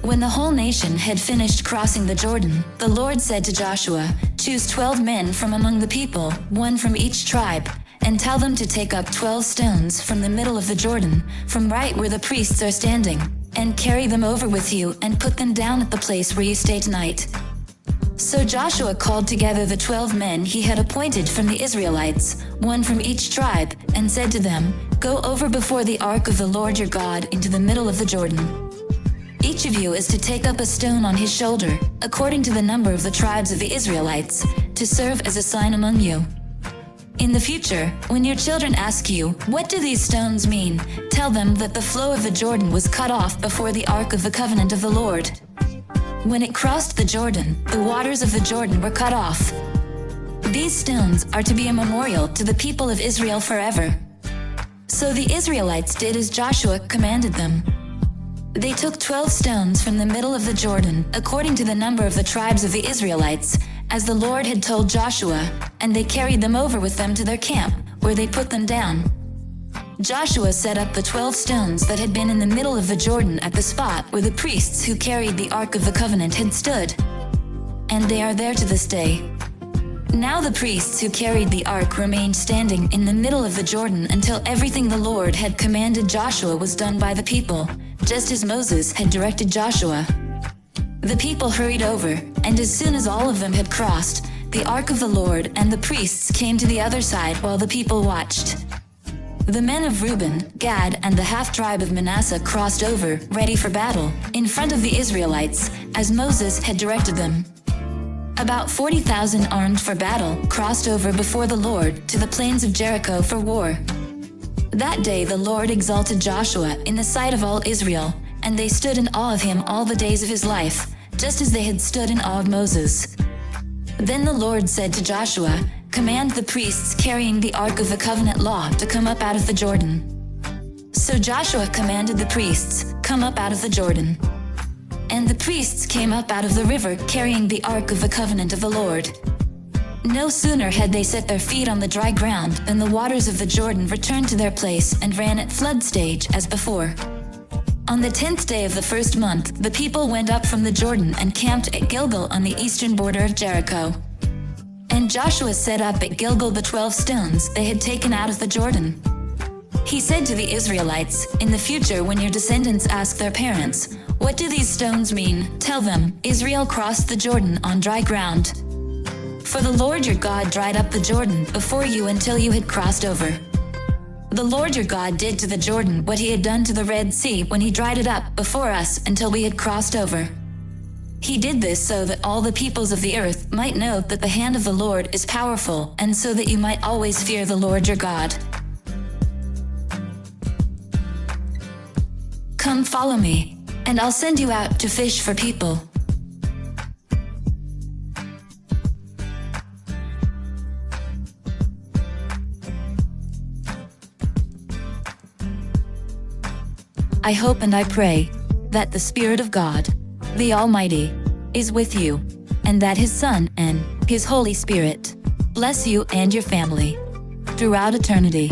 When the whole nation had finished crossing the Jordan, the Lord said to Joshua, "Choose 12 men from among the people, one from each tribe, and tell them to take up 12 stones from the middle of the Jordan, from right where the priests are standing, and carry them over with you and put them down at the place where you stay tonight." So Joshua called together the 12 men he had appointed from the Israelites, one from each tribe, and said to them, "Go over before the ark of the Lord your God into the middle of the Jordan. Each of you is to take up a stone on his shoulder, according to the number of the tribes of the Israelites, to serve as a sign among you. In the future, when your children ask you, 'What do these stones mean?' tell them that the flow of the Jordan was cut off before the ark of the covenant of the Lord. When it crossed the Jordan, the waters of the Jordan were cut off. These stones are to be a memorial to the people of Israel forever." So the Israelites did as Joshua commanded them. They took 12 stones from the middle of the Jordan, according to the number of the tribes of the Israelites, as the Lord had told Joshua, and they carried them over with them to their camp, where they put them down. Joshua set up the 12 stones that had been in the middle of the Jordan at the spot where the priests who carried the Ark of the Covenant had stood. And they are there to this day. Now the priests who carried the ark remained standing in the middle of the Jordan until everything the Lord had commanded Joshua was done by the people, just as Moses had directed Joshua. The people hurried over, and as soon as all of them had crossed, the ark of the Lord and the priests came to the other side while the people watched. The men of Reuben, Gad, and the half-tribe of Manasseh crossed over, ready for battle, in front of the Israelites, as Moses had directed them. About 40,000 armed for battle crossed over before the Lord to the plains of Jericho for war. That day the Lord exalted Joshua in the sight of all Israel, and they stood in awe of him all the days of his life, just as they had stood in awe of Moses. Then the Lord said to Joshua, "Command the priests carrying the Ark of the Covenant law to come up out of the Jordan." So Joshua commanded the priests, "Come up out of the Jordan." And the priests came up out of the river carrying the Ark of the Covenant of the Lord. No sooner had they set their feet on the dry ground than the waters of the Jordan returned to their place and ran at flood stage as before. On the 10th day of the first month, the people went up from the Jordan and camped at Gilgal on the eastern border of Jericho. And Joshua set up at Gilgal the 12 stones they had taken out of the Jordan. He said to the Israelites, "In the future when your descendants ask their parents, 'What do these stones mean?' tell them, 'Israel crossed the Jordan on dry ground.' For the Lord your God dried up the Jordan before you until you had crossed over. The Lord your God did to the Jordan what he had done to the Red Sea when he dried it up before us until we had crossed over. He did this so that all the peoples of the earth might know that the hand of the Lord is powerful, and so that you might always fear the Lord your God. Come follow me, and I'll send you out to fish for people." I hope and I pray that the Spirit of God, the Almighty, is with you, and that His Son and His Holy Spirit bless you and your family throughout eternity.